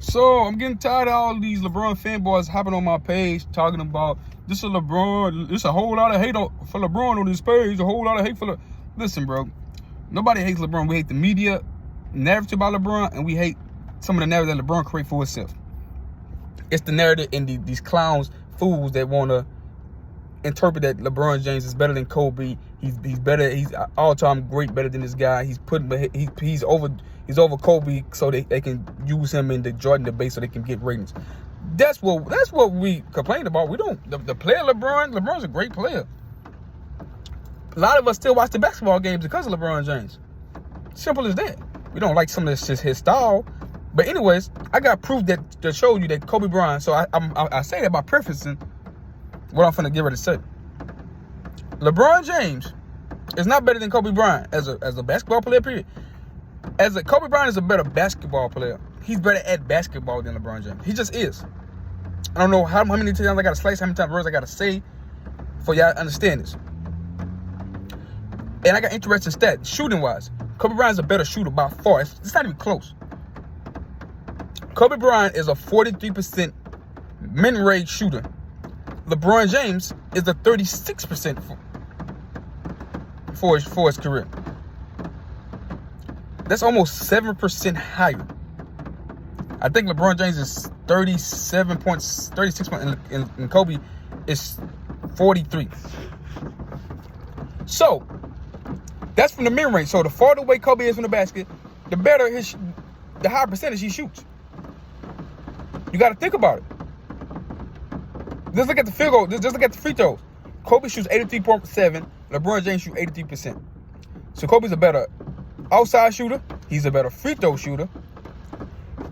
So I'm getting tired of all these LeBron fanboys hopping on my page talking about this is LeBron. There's a whole lot of hate for LeBron on this page. A whole lot of hate for Listen, bro. Nobody hates LeBron. We hate the media narrative about LeBron, and we hate some of the narrative that LeBron create for himself. It's the narrative and these clowns, fools that want to interpret that LeBron James is better than Kobe. He's better. He's all-time great, better than this guy. He's over Kobe, so they can use him in the Jordan debate so they can get ratings. That's what we complain about. We don't the player LeBron's a great player. A lot of us still watch the basketball games because of LeBron James. Simple as that. We don't like some of this, just his style. But anyways, I got proof that showed you that Kobe Bryant. So I say that by prefacing what I'm finna get ready to say. LeBron James is not better than Kobe Bryant as a basketball player, period. Kobe Bryant is a better basketball player. He's better at basketball than LeBron James. He just is. I don't know how many times I got to slice, how many times words I got to say for y'all to understand this. And I got interesting stats, shooting-wise. Kobe Bryant is a better shooter by far. It's not even close. Kobe Bryant is a 43% mid-range shooter. LeBron James is a 36% for his career. That's almost 7% higher. I think LeBron James is 36 points, and Kobe is 43. So that's from the mid-range. So the farther away Kobe is from the basket, the better the higher percentage he shoots. You got to think about it. Just look at the field goal. Just look at the free throws. Kobe shoots 83.7. LeBron James shoots 83%. So Kobe's a better outside shooter. He's a better free throw shooter.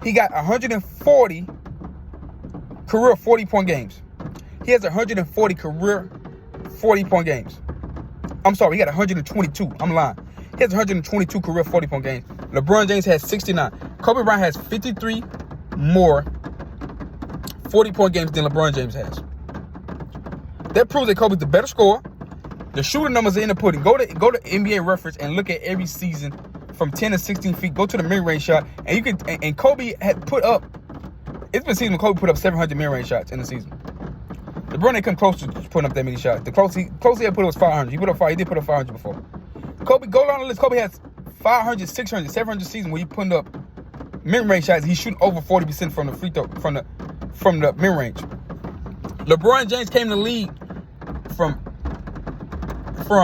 He got 140 career 40-point games. He has 140 career 40-point games. I'm sorry, he got 122. I'm lying. He has 122 career 40-point games. LeBron James has 69. Kobe Bryant has 53 more 40-point games than LeBron James has. That proves that Kobe's the better scorer. The shooting numbers are in the pudding. Go to NBA reference and look at every season from 10 to 16 feet. Go to the mid-range shot, and you can. And Kobe had put up. It's been a season when Kobe put up 700 mid-range shots in the season. LeBron didn't come close to putting up that many shots. The closest he had put was 500. He did put up 500 before. Kobe, go down the list. Kobe has 500, 600, 700 seasons where he putting up mid-range shots. He's shooting over 40% from the free throw from the mid-range. LeBron James came to the league from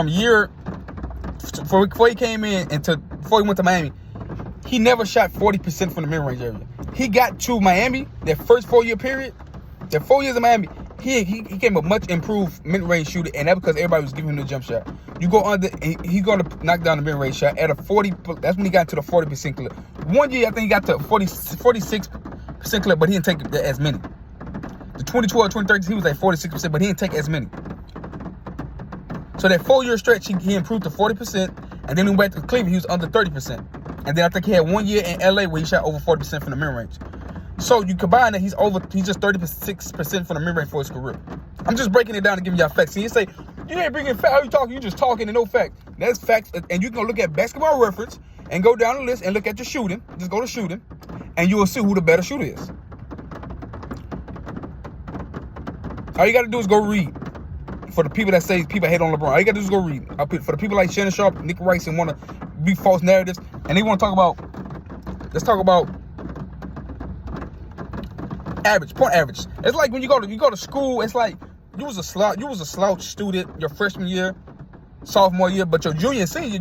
year before he came in before he went to Miami. He never shot 40% from the mid-range area. He got to Miami, that first 4-year period, that 4 years in Miami, he became a much improved mid-range shooter, and that's because everybody was giving him the jump shot. You go under, he's going to knock down the mid-range shot at a 40. That's when he got to the 40% clip. 1 year, I think he got to 46% clip, but he didn't take as many. The 2012, 2013, he was like 46%, but he didn't take as many. So that 4-year stretch, he improved to 40%, and then he went to Cleveland, he was under 30%. And then I think he had 1 year in LA where he shot over 40% from the mid-range. So you combine that, he's just 36% from the mid-range for his career. I'm just breaking it down and giving y'all facts. And you say, you ain't bringing facts, how you talking? You just talking and no facts. That's facts, and you can go look at basketball reference and go down the list and look at your shooting. Just go to shooting, and you will see who the better shooter is. All you got to do is go read. For the people that say people hate on LeBron, all you got to do is go read. For the people like Shannon Sharp, Nick Rice, and want to be false narratives, and they want to talk about, let's talk about point average. It's like when you go to school, it's like you was a slouch student your freshman year, sophomore year, but your junior and senior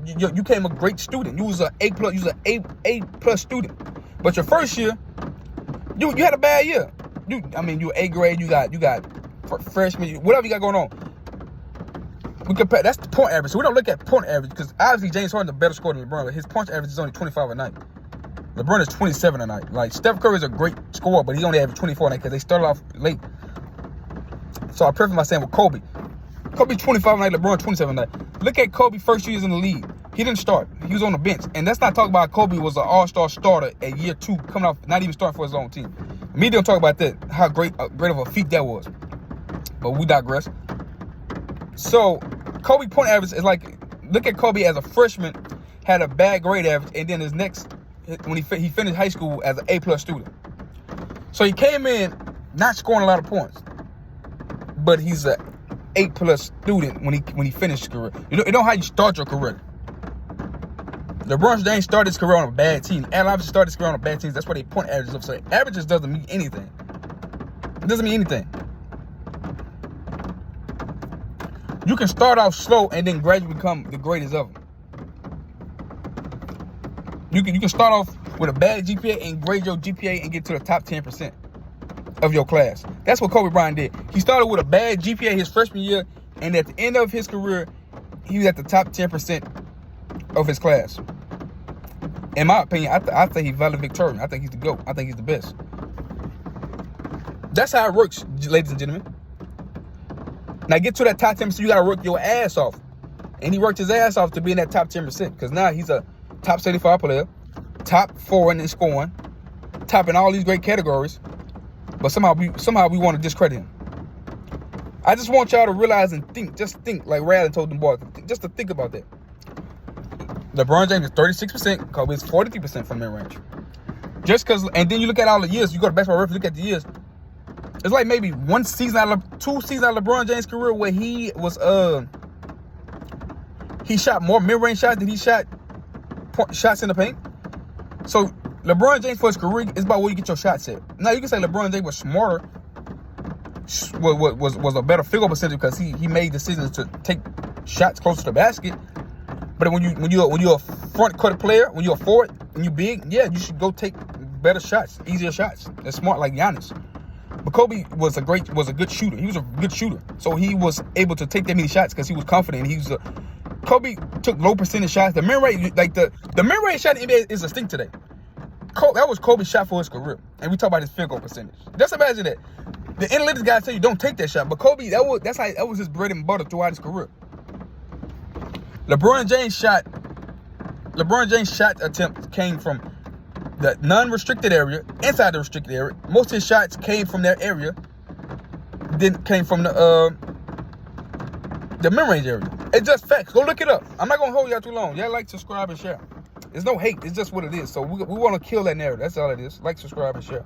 you became a great student. You was an A+ student. But your first year, you had a bad year. You were A grade, you got freshman, whatever you got going on. We compare, that's the point average. So we don't look at point average because obviously James Harden's a better scorer than LeBron, but his point average is only 25 a night. LeBron is 27 a night. Like, Steph Curry is a great scorer, but he only averaged 24 a night because they started off late. So I preface my saying with Kobe. Kobe 25 a night, LeBron 27 a night. Look at Kobe first years in the league. He didn't start. He was on the bench. And that's not talking about Kobe was an all-star starter at year 2, coming off, not even starting for his own team. Me don't talk about that, how great of a feat that was. But we digress. So, Kobe point average is like, look at Kobe as a freshman, had a bad grade average, and then his next, when he finished high school as an A+ student. So he came in not scoring a lot of points, but he's a 8+ student when he finished his career. You know how you start your career. LeBron James started his career on a bad team. Allen Iverson started his career on a bad team. That's why they point averages up. So averages doesn't mean anything. It doesn't mean anything. You can start off slow and then gradually become the greatest of them. You can start off with a bad GPA and grade your GPA and get to the top 10% of your class. That's what Kobe Bryant did. He started with a bad GPA his freshman year, and at the end of his career, he was at the top 10% of his class. In my opinion, I think he's valedictorian. I think he's the GOAT. I think he's the best. That's how it works, ladies and gentlemen. Now get to that top 10%, you gotta work your ass off. And he worked his ass off to be in that top 10%. Because now he's a top 75 player, top 4 in scoring, top in all these great categories. But somehow we want to discredit him. I just want y'all to realize and think, just think, like Radley told them boys, just to think about that. LeBron James is 36%, Kobe is 43% from mid-range. Just because, and then you look at all the years, you go to Basketball Reference, look at the years. It's like maybe 2 seasons out of LeBron James' career where he was he shot more mid-range shots than he shot shots in the paint. So LeBron James for his career is about where you get your shots at. Now you can say LeBron James was smarter, was a better field goal percentage because he made decisions to take shots closer to the basket. But when you're a front court player, when you're a forward and you big, yeah, you should go take better shots, easier shots. That's smart, like Giannis. But Kobe was a good shooter. He was a good shooter, so he was able to take that many shots because he was confident. Kobe took low percentage shots. The mid-range, like the mid-range shot in the NBA is extinct today. That was Kobe's shot for his career, and we talk about his field goal percentage. Just imagine that. The analytics guys tell you don't take that shot, but Kobe, that was his bread and butter throughout his career. LeBron James' shot attempt came from the non-restricted area, inside the restricted area. Most of his shots came from that area. Then came from the mid-range area. It's just facts. Go look it up. I'm not gonna hold y'all too long. Y'all like, subscribe, and share. There's no hate. It's just what it is. So we want to kill that narrative. That's all it is. Like, subscribe, and share.